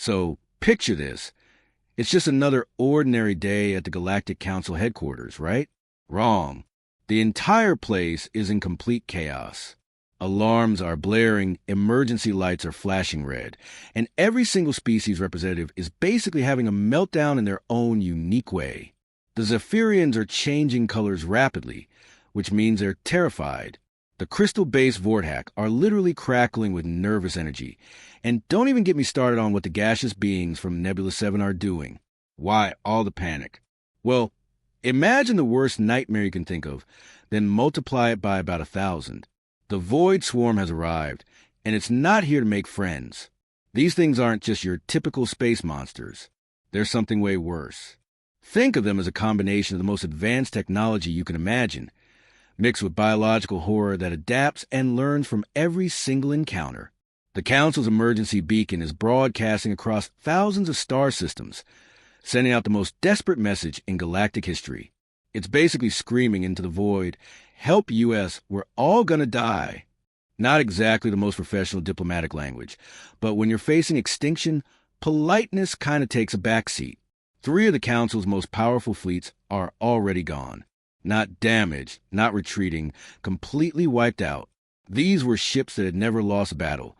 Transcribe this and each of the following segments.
So, picture this. It's just another ordinary day at the Galactic Council headquarters, right? Wrong. The entire place is in complete chaos. Alarms are blaring, emergency lights are flashing red, and every single species representative is basically having a meltdown in their own unique way. The Zephyrians are changing colors rapidly, which means they're terrified. The crystal-based Vortak are literally crackling with nervous energy. And don't even get me started on what the gaseous beings from Nebula 7 are doing. Why all the panic? Well, imagine the worst nightmare you can think of, then multiply it by about 1,000. The Void Swarm has arrived, and it's not here to make friends. These things aren't just your typical space monsters. They're something way worse. Think of them as a combination of the most advanced technology you can imagine, mixed with biological horror that adapts and learns from every single encounter. The Council's emergency beacon is broadcasting across thousands of star systems, sending out the most desperate message in galactic history. It's basically screaming into the void, "Help US, we're all gonna die." Not exactly the most professional diplomatic language, but when you're facing extinction, politeness kind of takes a backseat. 3 of the Council's most powerful fleets are already gone. Not damaged, not retreating, completely wiped out. These were ships that had never lost a battle,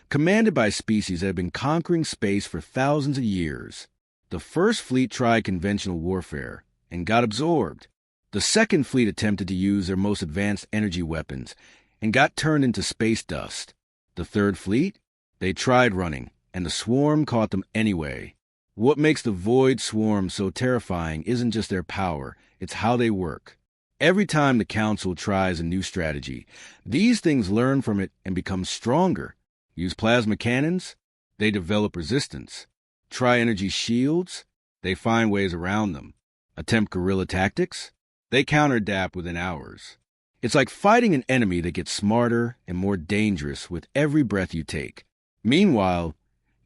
commanded by species that had been conquering space for thousands of years. The first fleet tried conventional warfare and got absorbed. The second fleet attempted to use their most advanced energy weapons and got turned into space dust. The third fleet? They tried running, and the swarm caught them anyway. What makes the Void Swarm so terrifying isn't just their power, it's how they work. Every time the Council tries a new strategy, these things learn from it and become stronger. Use plasma cannons? They develop resistance. Try energy shields? They find ways around them. Attempt guerrilla tactics? They counter-adapt within hours. It's like fighting an enemy that gets smarter and more dangerous with every breath you take. Meanwhile,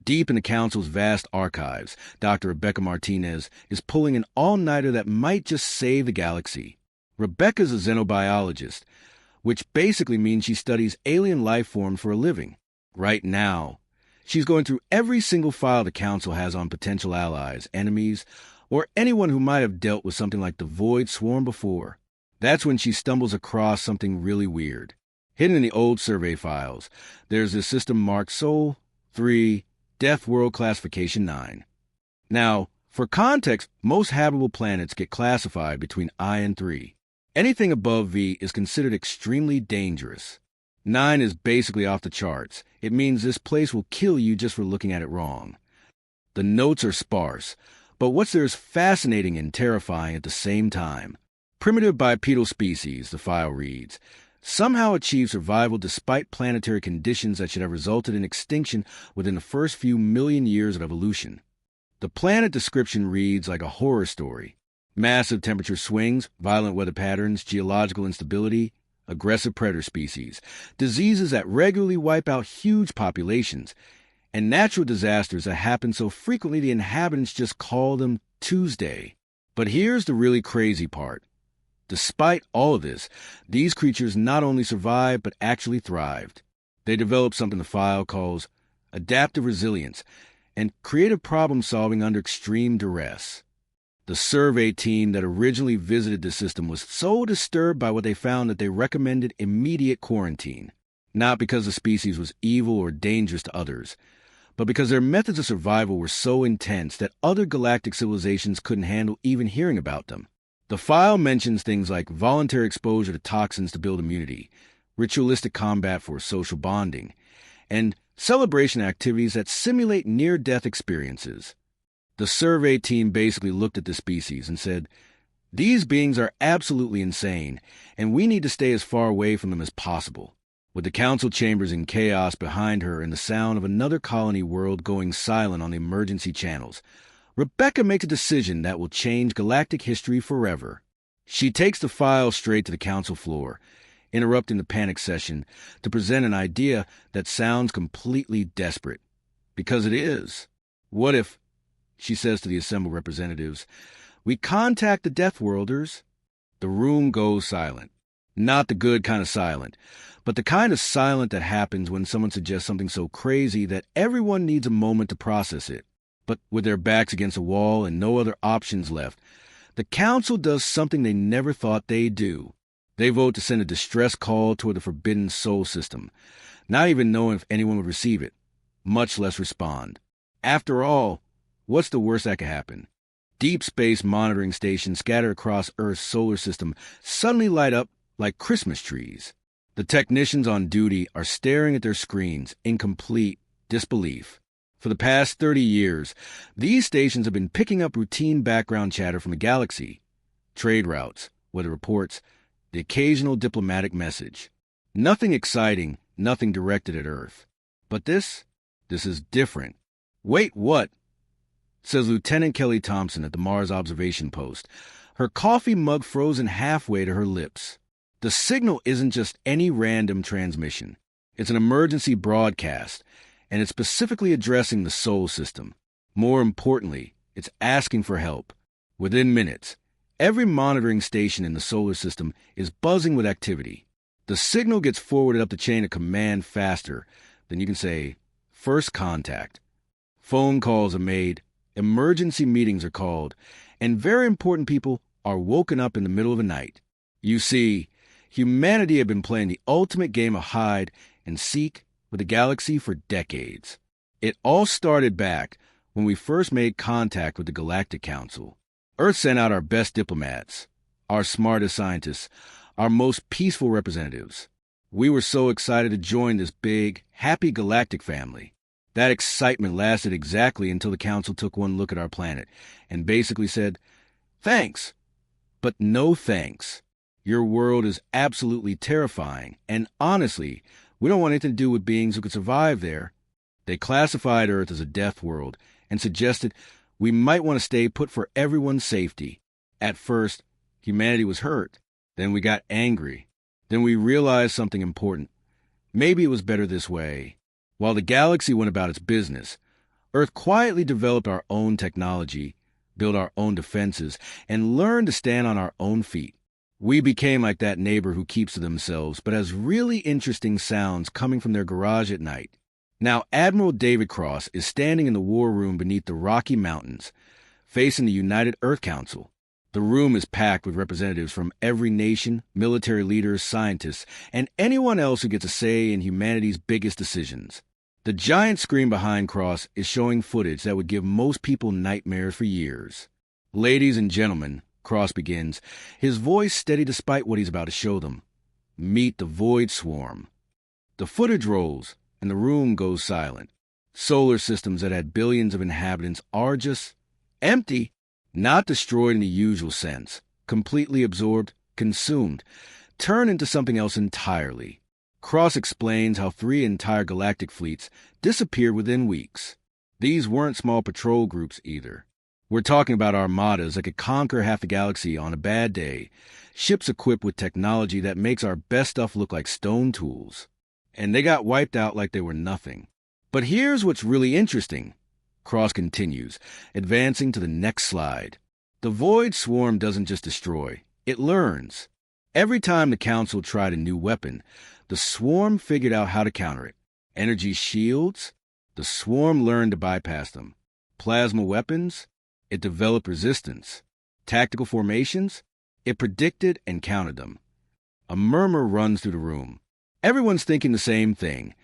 deep in the Council's vast archives, Dr. Rebecca Martinez is pulling an all-nighter that might just save the galaxy. Rebecca's a xenobiologist, which basically means she studies alien life forms for a living. Right now, she's going through every single file the Council has on potential allies, enemies, or anyone who might have dealt with something like the Void Swarm before. That's when she stumbles across something really weird. Hidden in the old survey files, there's this system marked Sol 3 Death World Classification 9. Now, for context, most habitable planets get classified between I and 3. Anything above V is considered extremely dangerous. 9 is basically off the charts. It means this place will kill you just for looking at it wrong. The notes are sparse, but what's there is fascinating and terrifying at the same time. Primitive bipedal species, the file reads, somehow achieve survival despite planetary conditions that should have resulted in extinction within the first few million years of evolution. The planet description reads like a horror story. Massive temperature swings, violent weather patterns, geological instability, aggressive predator species, diseases that regularly wipe out huge populations, and natural disasters that happen so frequently the inhabitants just call them Tuesday. But here's the really crazy part. Despite all of this, these creatures not only survived but actually thrived. They developed something the file calls adaptive resilience and creative problem-solving under extreme duress. The survey team that originally visited the system was so disturbed by what they found that they recommended immediate quarantine, not because the species was evil or dangerous to others, but because their methods of survival were so intense that other galactic civilizations couldn't handle even hearing about them. The file mentions things like voluntary exposure to toxins to build immunity, ritualistic combat for social bonding, and celebration activities that simulate near-death experiences. The survey team basically looked at the species and said, "These beings are absolutely insane, and we need to stay as far away from them as possible." With the council chambers in chaos behind her and the sound of another colony world going silent on the emergency channels, Rebecca makes a decision that will change galactic history forever. She takes the file straight to the council floor, interrupting the panic session to present an idea that sounds completely desperate. Because it is. What if, she says to the assembled representatives, we contact the Deathworlders? The room goes silent. Not the good kind of silent, but the kind of silent that happens when someone suggests something so crazy that everyone needs a moment to process it. But with their backs against a wall and no other options left, the council does something they never thought they'd do. They vote to send a distress call toward the forbidden soul system, not even knowing if anyone would receive it, much less respond. After all, what's the worst that could happen? Deep space monitoring stations scattered across Earth's solar system suddenly light up like Christmas trees. The technicians on duty are staring at their screens in complete disbelief. For the past 30 years, these stations have been picking up routine background chatter from the galaxy. Trade routes, weather reports, the occasional diplomatic message. Nothing exciting, nothing directed at Earth. But this is different. Wait, what? Says Lieutenant Kelly Thompson at the Mars observation post, her coffee mug frozen halfway to her lips. The signal isn't just any random transmission. It's an emergency broadcast, and it's specifically addressing the Sol system. More importantly, it's asking for help. Within minutes, every monitoring station in the solar system is buzzing with activity. The signal gets forwarded up the chain of command faster than you can say, first contact. Phone calls are made, emergency meetings are called, and very important people are woken up in the middle of the night. You see, humanity had been playing the ultimate game of hide and seek with the galaxy for decades. It all started back when we first made contact with the Galactic Council. Earth sent out our best diplomats, our smartest scientists, our most peaceful representatives. We were so excited to join this big, happy galactic family. That excitement lasted exactly until the Council took one look at our planet and basically said, "Thanks, but no thanks. Your world is absolutely terrifying, and honestly, we don't want anything to do with beings who could survive there." They classified Earth as a death world and suggested we might want to stay put for everyone's safety. At first, humanity was hurt. Then we got angry. Then we realized something important. Maybe it was better this way. While the galaxy went about its business, Earth quietly developed our own technology, built our own defenses, and learned to stand on our own feet. We became like that neighbor who keeps to themselves but has really interesting sounds coming from their garage at night. Now, Admiral David Cross is standing in the war room beneath the Rocky Mountains, facing the United Earth Council. The room is packed with representatives from every nation, military leaders, scientists, and anyone else who gets a say in humanity's biggest decisions. The giant screen behind Cross is showing footage that would give most people nightmares for years. "Ladies and gentlemen," Cross begins, his voice steady despite what he's about to show them. "Meet the Void Swarm." The footage rolls, and the room goes silent. Solar systems that had billions of inhabitants are just empty. Not destroyed in the usual sense, completely absorbed, consumed, turned into something else entirely. Cross explains how 3 entire galactic fleets disappeared within weeks. These weren't small patrol groups either. We're talking about armadas that could conquer half the galaxy on a bad day, ships equipped with technology that makes our best stuff look like stone tools. And they got wiped out like they were nothing. But here's what's really interesting. Cross continues, advancing to the next slide. The Void Swarm doesn't just destroy, it learns. Every time the Council tried a new weapon, the Swarm figured out how to counter it. Energy shields? The Swarm learned to bypass them. Plasma weapons? It developed resistance. Tactical formations? It predicted and countered them. A murmur runs through the room. Everyone's thinking the same thing.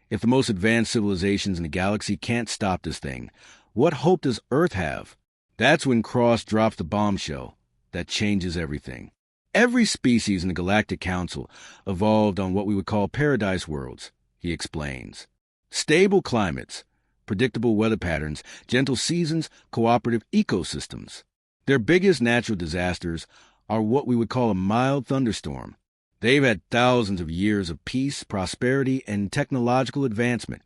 If the most advanced civilizations in the galaxy can't stop this thing, what hope does Earth have? That's when Cross drops the bombshell that changes everything. Every species in the Galactic Council evolved on what we would call paradise worlds, he explains. Stable climates, predictable weather patterns, gentle seasons, cooperative ecosystems. Their biggest natural disasters are what we would call a mild thunderstorm. They've had thousands of years of peace, prosperity, and technological advancement.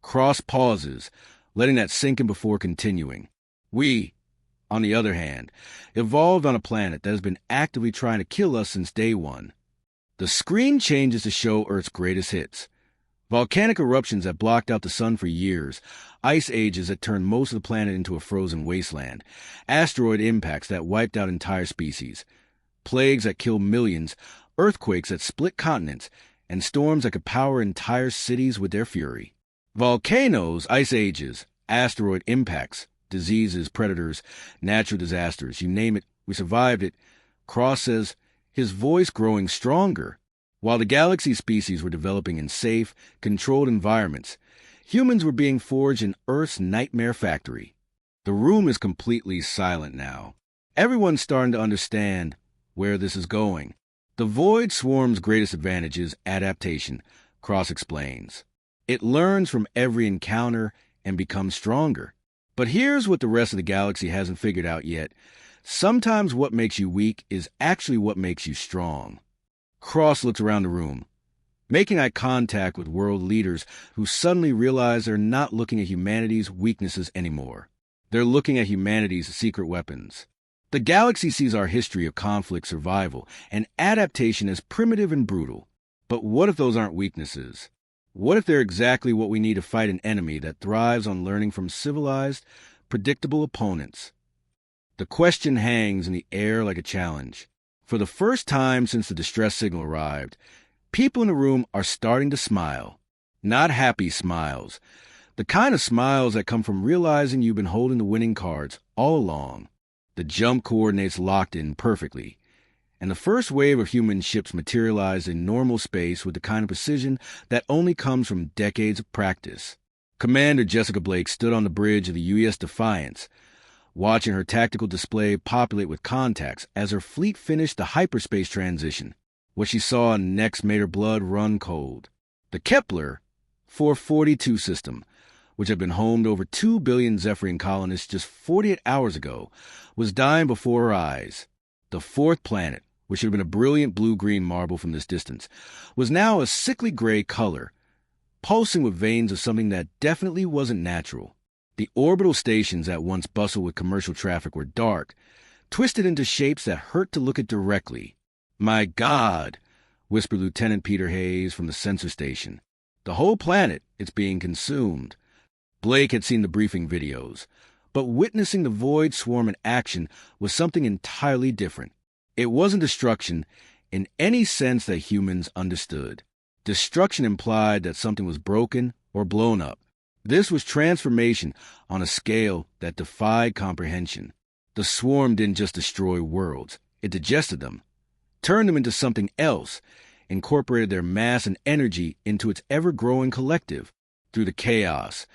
Cross pauses, letting that sink in before continuing. We, on the other hand, evolved on a planet that has been actively trying to kill us since day one. The screen changes to show Earth's greatest hits. Volcanic eruptions that blocked out the sun for years, ice ages that turned most of the planet into a frozen wasteland, asteroid impacts that wiped out entire species, plagues that killed millions. earthquakes that split continents, and storms that could power entire cities with their fury. Volcanoes, ice ages, asteroid impacts, diseases, predators, natural disasters, you name it, we survived it. Cross says, his voice growing stronger. While the galaxy species were developing in safe, controlled environments, humans were being forged in Earth's nightmare factory. The room is completely silent now. Everyone's starting to understand where this is going. The Void Swarm's greatest advantage is adaptation, Cross explains. It learns from every encounter and becomes stronger. But here's what the rest of the galaxy hasn't figured out yet. Sometimes what makes you weak is actually what makes you strong. Cross looks around the room, making eye contact with world leaders who suddenly realize they're not looking at humanity's weaknesses anymore. They're looking at humanity's secret weapons. The galaxy sees our history of conflict, survival, and adaptation as primitive and brutal. But what if those aren't weaknesses? What if they're exactly what we need to fight an enemy that thrives on learning from civilized, predictable opponents? The question hangs in the air like a challenge. For the first time since the distress signal arrived, people in the room are starting to smile. Not happy smiles. The kind of smiles that come from realizing you've been holding the winning cards all along. The jump coordinates locked in perfectly, and the first wave of human ships materialized in normal space with the kind of precision that only comes from decades of practice. Commander Jessica Blake stood on the bridge of the U.S. Defiance, watching her tactical display populate with contacts as her fleet finished the hyperspace transition. What she saw next made her blood run cold. The Kepler 442 system, which had been home to over 2 billion Zephyrian colonists just 48 hours ago, was dying before her eyes. The fourth planet, which had been a brilliant blue-green marble from this distance, was now a sickly gray color, pulsing with veins of something that definitely wasn't natural. The orbital stations that once bustled with commercial traffic were dark, twisted into shapes that hurt to look at directly. "My God," whispered Lieutenant Peter Hayes from the sensor station. "The whole planet, it's being consumed." Blake had seen the briefing videos, but witnessing the Void Swarm in action was something entirely different. It wasn't destruction in any sense that humans understood. Destruction implied that something was broken or blown up. This was transformation on a scale that defied comprehension. The swarm didn't just destroy worlds, it digested them, turned them into something else, incorporated their mass and energy into its ever-growing collective. Through the chaos,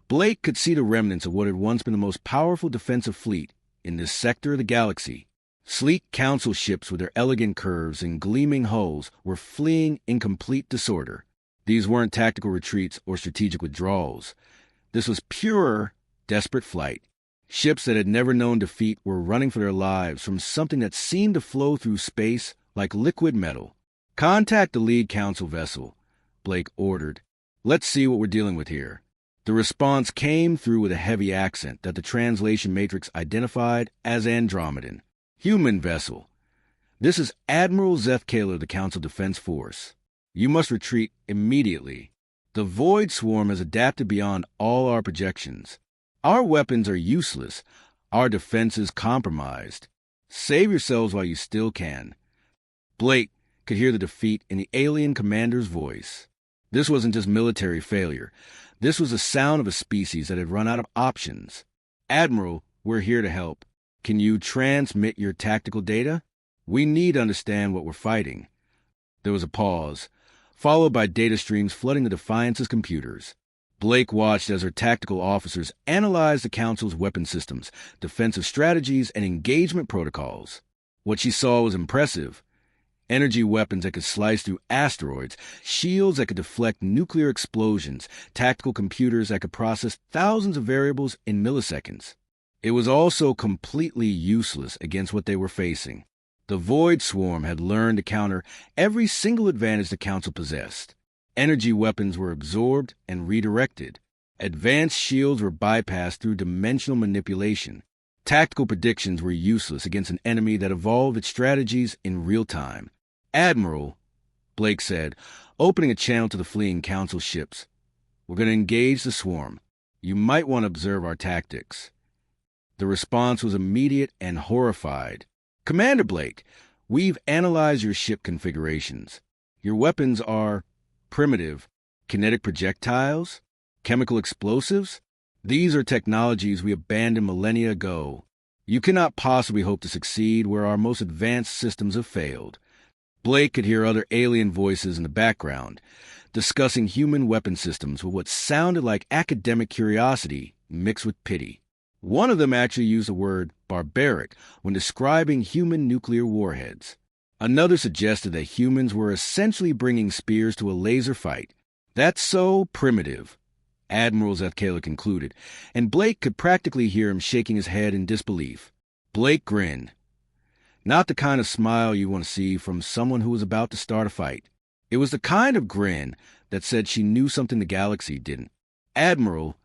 Blake could see the remnants of what had once been the most powerful defensive fleet in this sector of the galaxy. Sleek council ships with their elegant curves and gleaming hulls were fleeing in complete disorder. These weren't tactical retreats or strategic withdrawals. This was pure, desperate flight. Ships that had never known defeat were running for their lives from something that seemed to flow through space like liquid metal. "Contact the lead council vessel," Blake ordered. "Let's see what we're dealing with here." The response came through with a heavy accent that the translation matrix identified as Andromedan. "Human vessel. This is Admiral Zeth Kaler of the Council Defense Force. You must retreat immediately. The Void Swarm has adapted beyond all our projections. Our weapons are useless, our defenses compromised. Save yourselves while you still can." Blake could hear the defeat in the alien commander's voice. This wasn't just military failure. This was the sound of a species that had run out of options. "Admiral, we're here to help. Can you transmit your tactical data? We need to understand what we're fighting." There was a pause, followed by data streams flooding the Defiance's computers. Blake watched as her tactical officers analyzed the Council's weapon systems, defensive strategies, and engagement protocols. What she saw was impressive. Energy weapons that could slice through asteroids, shields that could deflect nuclear explosions, tactical computers that could process thousands of variables in milliseconds. It was also completely useless against what they were facing. The Void Swarm had learned to counter every single advantage the Council possessed. Energy weapons were absorbed and redirected. Advanced shields were bypassed through dimensional manipulation. Tactical predictions were useless against an enemy that evolved its strategies in real time. "Admiral," Blake said, opening a channel to the fleeing Council ships, "we're going to engage the swarm. You might want to observe our tactics." The response was immediate and horrified. "Commander Blake, We've analyzed your ship configurations. Your weapons are primitive, kinetic projectiles, chemical explosives. These are technologies we abandoned millennia ago. You cannot possibly hope to succeed where our most advanced systems have failed. Blake could hear other alien voices in the background, discussing human weapon systems with what sounded like academic curiosity mixed with pity. One of them actually used the word barbaric when describing human nuclear warheads. Another suggested that humans were essentially bringing spears to a laser fight. That's so primitive, Admiral Zethkala concluded, and Blake could practically hear him shaking his head in disbelief. Blake grinned. Not the kind of smile you want to see from someone who was about to start a fight. It was the kind of grin that said she knew something the galaxy didn't. Admiral,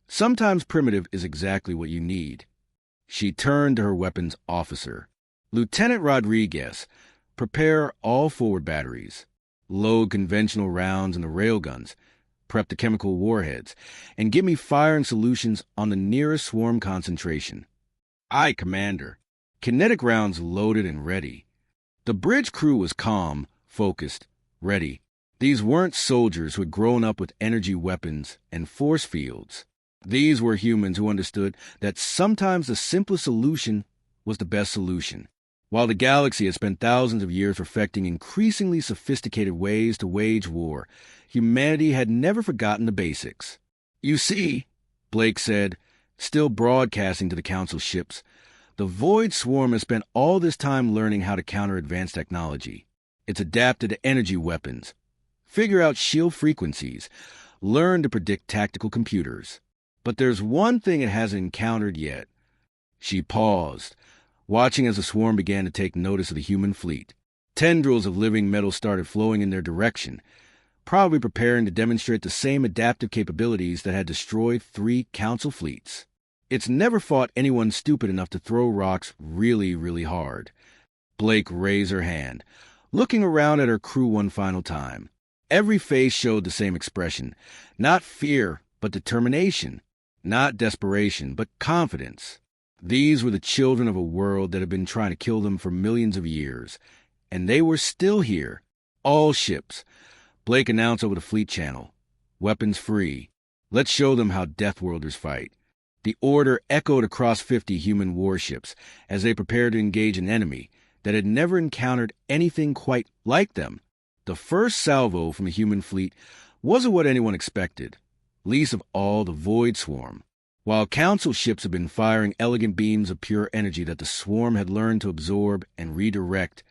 sometimes primitive is exactly what you need. She turned to her weapons officer. Lieutenant Rodriguez, prepare all forward batteries. Load conventional rounds in the railguns. Prep the chemical warheads. And give me firing solutions on the nearest swarm concentration. Aye, Commander. Kinetic rounds loaded and ready. The bridge crew was calm, focused, ready. These weren't soldiers who had grown up with energy weapons and force fields. These were humans who understood that sometimes the simplest solution was the best solution. While the galaxy had spent thousands of years perfecting increasingly sophisticated ways to wage war, humanity had never forgotten the basics. You see, Blake said, still broadcasting to the Council ships, the Void Swarm has spent all this time learning how to counter advanced technology. It's adapted to energy weapons, figure out shield frequencies, learn to predict tactical computers. But there's one thing it hasn't encountered yet. She paused, watching as the swarm began to take notice of the human fleet. Tendrils of living metal started flowing in their direction, probably preparing to demonstrate the same adaptive capabilities that had destroyed 3 Council fleets. It's never fought anyone stupid enough to throw rocks really, really hard. Blake raised her hand, looking around at her crew one final time. Every face showed the same expression. Not fear, but determination. Not desperation, but confidence. These were the children of a world that had been trying to kill them for millions of years. And they were still here. All ships. Blake announced over the fleet channel. Weapons free. Let's show them how Deathworlders fight. The order echoed across 50 human warships as they prepared to engage an enemy that had never encountered anything quite like them. The first salvo from the human fleet wasn't what anyone expected, least of all the Void Swarm. While Council ships had been firing elegant beams of pure energy that the swarm had learned to absorb and redirect,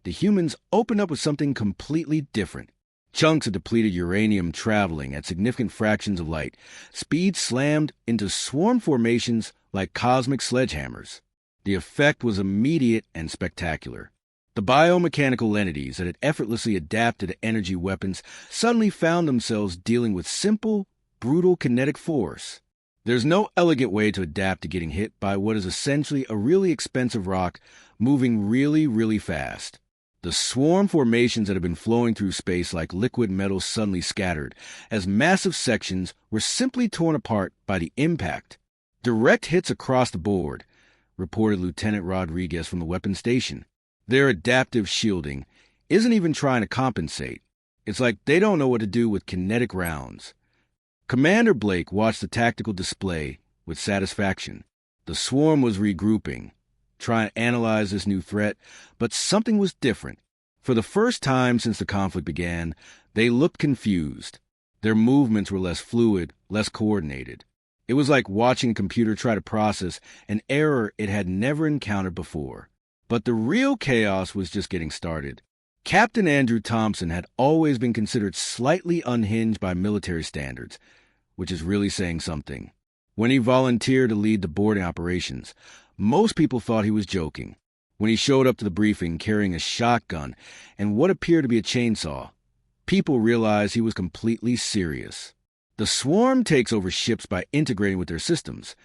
the humans opened up with something completely different. Chunks of depleted uranium traveling at significant fractions of light, speed slammed into swarm formations like cosmic sledgehammers. The effect was immediate and spectacular. The biomechanical entities that had effortlessly adapted to energy weapons suddenly found themselves dealing with simple, brutal kinetic force. There's no elegant way to adapt to getting hit by what is essentially a really expensive rock moving really, really fast. The swarm formations that had been flowing through space like liquid metal suddenly scattered, as massive sections were simply torn apart by the impact. Direct hits across the board, reported Lieutenant Rodriguez from the weapons station. Their adaptive shielding isn't even trying to compensate. It's like they don't know what to do with kinetic rounds. Commander Blake watched the tactical display with satisfaction. The swarm was regrouping, trying to analyze this new threat, but something was different. For the first time since the conflict began, they looked confused. Their movements were less fluid, less coordinated. It was like watching a computer try to process an error it had never encountered before. But the real chaos was just getting started. Captain Andrew Thompson had always been considered slightly unhinged by military standards, which is really saying something. When he volunteered to lead the boarding operations, most people thought he was joking. When he showed up to the briefing carrying a shotgun and what appeared to be a chainsaw, people realized he was completely serious. The swarm takes over ships by integrating with their systems,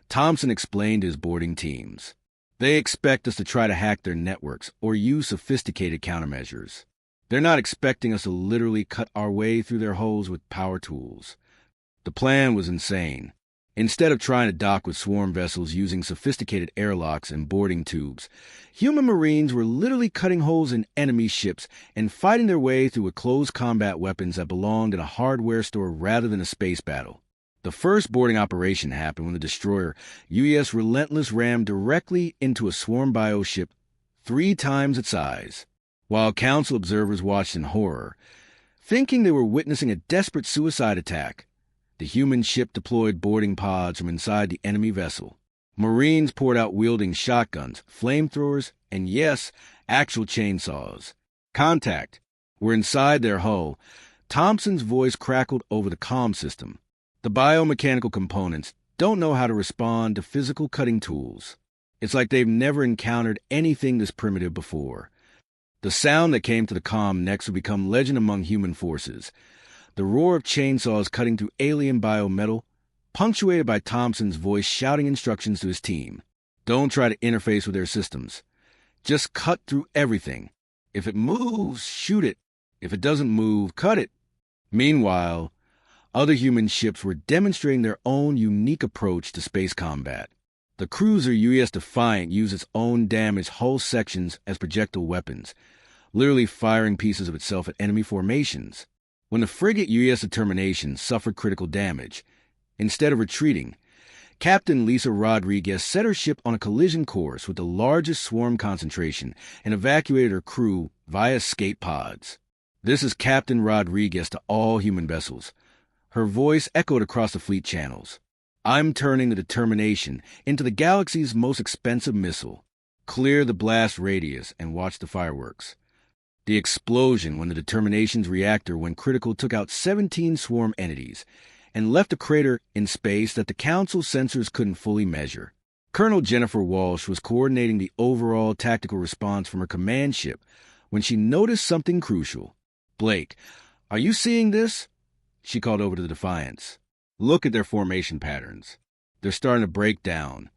Thompson explained to his boarding teams. They expect us to try to hack their networks or use sophisticated countermeasures. They're not expecting us to literally cut our way through their holes with power tools. The plan was insane. Instead of trying to dock with swarm vessels using sophisticated airlocks and boarding tubes, human Marines were literally cutting holes in enemy ships and fighting their way through with close combat weapons that belonged in a hardware store rather than a space battle. The first boarding operation happened when the destroyer UES Relentless rammed directly into a swarm bio ship 3 times its size, while Council observers watched in horror, thinking they were witnessing a desperate suicide attack. The human ship deployed boarding pods from inside the enemy vessel. Marines poured out wielding shotguns, flamethrowers, and yes, actual chainsaws. Contact. We're inside their hull. Thompson's voice crackled over the comm system. The biomechanical components don't know how to respond to physical cutting tools. It's like they've never encountered anything this primitive before. The sound that came to the comm next would become legend among human forces. The roar of chainsaws cutting through alien biometal, punctuated by Thompson's voice shouting instructions to his team. Don't try to interface with their systems. Just cut through everything. If it moves, shoot it. If it doesn't move, cut it. Meanwhile, other human ships were demonstrating their own unique approach to space combat. The cruiser UES Defiant used its own damaged hull sections as projectile weapons, literally firing pieces of itself at enemy formations. When the frigate UES Determination suffered critical damage, instead of retreating, Captain Lisa Rodriguez set her ship on a collision course with the largest swarm concentration and evacuated her crew via escape pods. This is Captain Rodriguez to all human vessels. Her voice echoed across the fleet channels. I'm turning the Determination into the galaxy's most expensive missile. Clear the blast radius and watch the fireworks. The explosion when the Determination's reactor went critical took out 17 swarm entities and left a crater in space that the Council sensors couldn't fully measure. Colonel Jennifer Walsh was coordinating the overall tactical response from her command ship when she noticed something crucial. Blake, are you seeing this? She called over to the Defiance. Look at their formation patterns. They're starting to break down.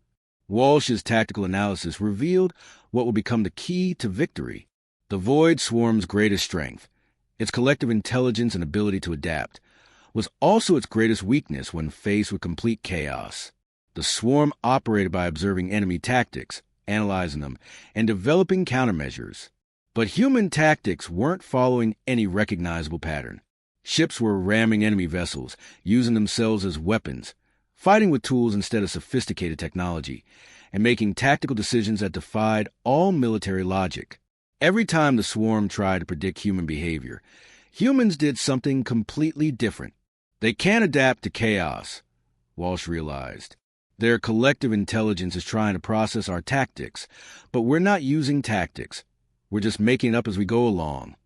Walsh's tactical analysis revealed what would become the key to victory. The Void Swarm's greatest strength, its collective intelligence and ability to adapt, was also its greatest weakness when faced with complete chaos. The Swarm operated by observing enemy tactics, analyzing them, and developing countermeasures. But human tactics weren't following any recognizable pattern. Ships were ramming enemy vessels, using themselves as weapons, fighting with tools instead of sophisticated technology, and making tactical decisions that defied all military logic. Every time the Swarm tried to predict human behavior, humans did something completely different. They can't adapt to chaos, Walsh realized. Their collective intelligence is trying to process our tactics, but we're not using tactics. We're just making it up as we go along.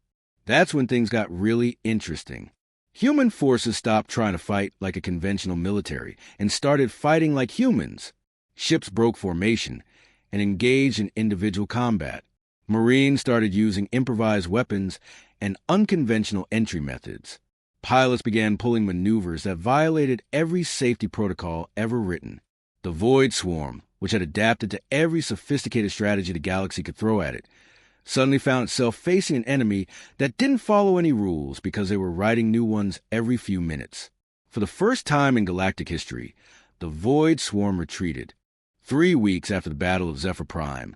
That's when things got really interesting. Human forces stopped trying to fight like a conventional military and started fighting like humans. Ships broke formation and engaged in individual combat. Marines started using improvised weapons and unconventional entry methods. Pilots began pulling maneuvers that violated every safety protocol ever written. The Void Swarm, which had adapted to every sophisticated strategy the galaxy could throw at it, suddenly found itself facing an enemy that didn't follow any rules because they were writing new ones every few minutes. For the first time in galactic history, the Void Swarm retreated. 3 weeks after the Battle of Zephyr Prime,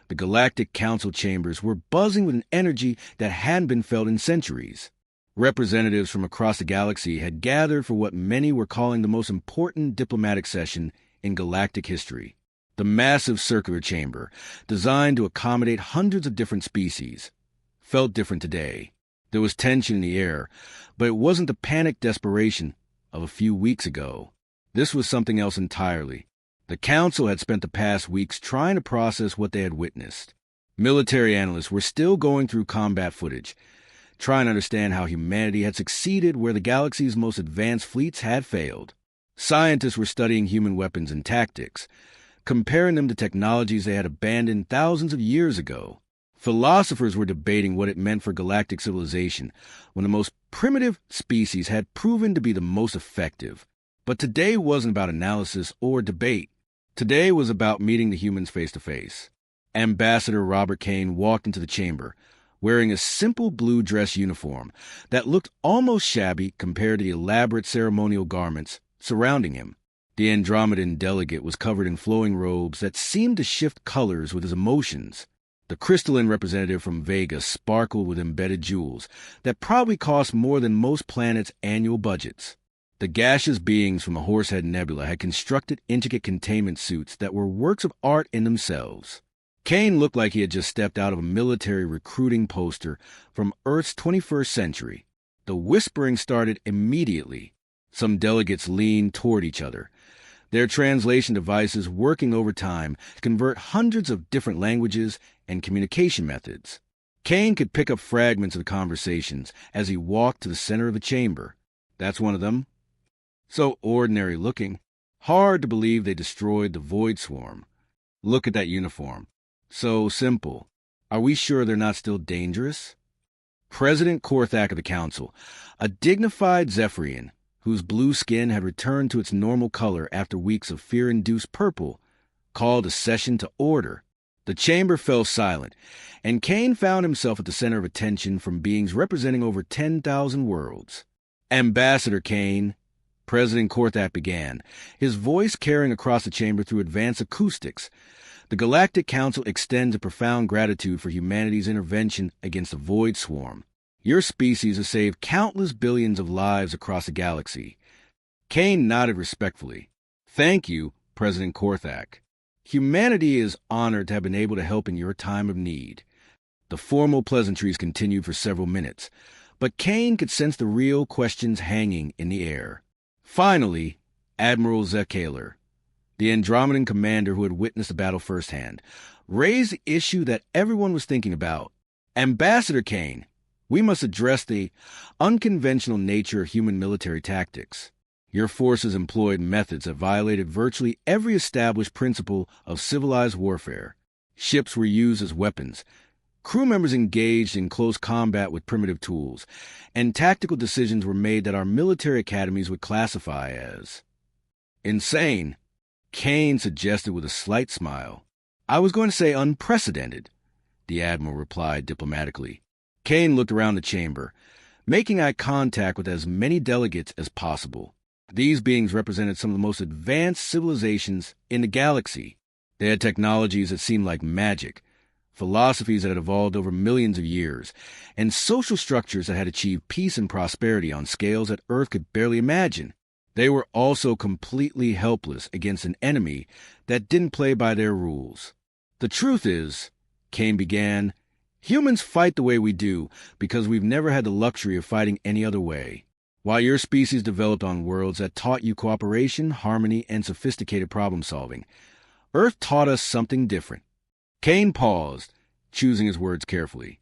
the Galactic Council chambers were buzzing with an energy that hadn't been felt in centuries. Representatives from across the galaxy had gathered for what many were calling the most important diplomatic session in galactic history. The massive circular chamber, designed to accommodate hundreds of different species, felt different today. There was tension in the air, but it wasn't the panicked desperation of a few weeks ago. This was something else entirely. The Council had spent the past weeks trying to process what they had witnessed. Military analysts were still going through combat footage, trying to understand how humanity had succeeded where the galaxy's most advanced fleets had failed. Scientists were studying human weapons and tactics, comparing them to technologies they had abandoned thousands of years ago. Philosophers were debating what it meant for galactic civilization when the most primitive species had proven to be the most effective. But today wasn't about analysis or debate. Today was about meeting the humans face to face. Ambassador Robert Kane walked into the chamber, wearing a simple blue dress uniform that looked almost shabby compared to the elaborate ceremonial garments surrounding him. The Andromedan delegate was covered in flowing robes that seemed to shift colors with his emotions. The crystalline representative from Vega sparkled with embedded jewels that probably cost more than most planets' annual budgets. The gaseous beings from the Horsehead Nebula had constructed intricate containment suits that were works of art in themselves. Kane looked like he had just stepped out of a military recruiting poster from Earth's 21st century. The whispering started immediately. Some delegates leaned toward each other, their translation devices working overtime to convert hundreds of different languages and communication methods. Kane could pick up fragments of the conversations as he walked to the center of the chamber. That's one of them. So ordinary looking. Hard to believe they destroyed the Void Swarm. Look at that uniform. So simple. Are we sure they're not still dangerous? President Korthak of the Council, a dignified Zephyrian, whose blue skin had returned to its normal color after weeks of fear-induced purple, called a session to order. The chamber fell silent, and Kane found himself at the center of attention from beings representing over 10,000 worlds. Ambassador Kane, President Korthak began, his voice carrying across the chamber through advanced acoustics. The Galactic Council extends a profound gratitude for humanity's intervention against the Void Swarm. Your species has saved countless billions of lives across the galaxy. Kane nodded respectfully. Thank you, President Korthak. Humanity is honored to have been able to help in your time of need. The formal pleasantries continued for several minutes, but Kane could sense the real questions hanging in the air. Finally, Admiral Zekaler, the Andromedan commander who had witnessed the battle firsthand, raised the issue that everyone was thinking about. Ambassador Kane, we must address the unconventional nature of human military tactics. Your forces employed methods that violated virtually every established principle of civilized warfare. Ships were used as weapons, crew members engaged in close combat with primitive tools, and tactical decisions were made that our military academies would classify as insane. Kane suggested with a slight smile. I was going to say unprecedented, the Admiral replied diplomatically. Kane looked around the chamber, making eye contact with as many delegates as possible. These beings represented some of the most advanced civilizations in the galaxy. They had technologies that seemed like magic, philosophies that had evolved over millions of years, and social structures that had achieved peace and prosperity on scales that Earth could barely imagine. They were also completely helpless against an enemy that didn't play by their rules. The truth is, Kane began, humans fight the way we do because we've never had the luxury of fighting any other way. While your species developed on worlds that taught you cooperation, harmony, and sophisticated problem-solving, Earth taught us something different. Kane paused, choosing his words carefully.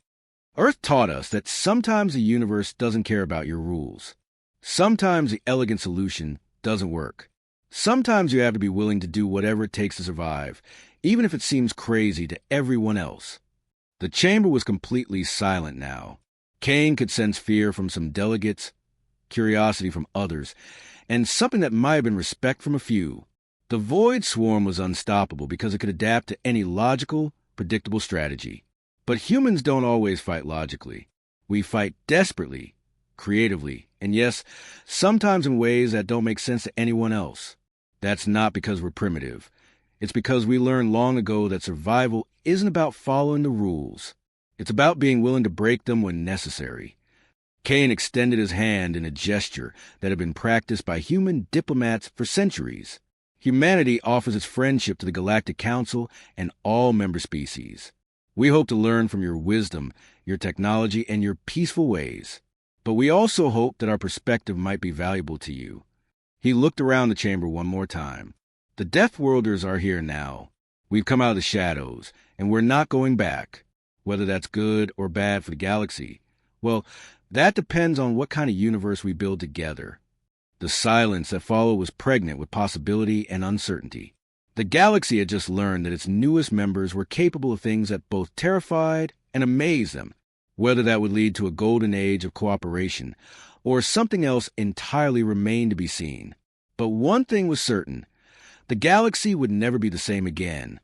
Earth taught us that sometimes the universe doesn't care about your rules. Sometimes the elegant solution doesn't work. Sometimes you have to be willing to do whatever it takes to survive, even if it seems crazy to everyone else. The chamber was completely silent now. Kane could sense fear from some delegates, curiosity from others, and something that might have been respect from a few. The Void Swarm was unstoppable because it could adapt to any logical, predictable strategy. But humans don't always fight logically. We fight desperately, creatively, and yes, sometimes in ways that don't make sense to anyone else. That's not because we're primitive. It's because we learned long ago that survival isn't about following the rules. It's about being willing to break them when necessary. Kane extended his hand in a gesture that had been practiced by human diplomats for centuries. Humanity offers its friendship to the Galactic Council and all member species. We hope to learn from your wisdom, your technology, and your peaceful ways. But we also hope that our perspective might be valuable to you. He looked around the chamber one more time. The Deathworlders are here now. We've come out of the shadows, and we're not going back. Whether that's good or bad for the galaxy, well, that depends on what kind of universe we build together. The silence that followed was pregnant with possibility and uncertainty. The galaxy had just learned that its newest members were capable of things that both terrified and amazed them. Whether that would lead to a golden age of cooperation or something else entirely remained to be seen. But one thing was certain. The galaxy would never be the same again.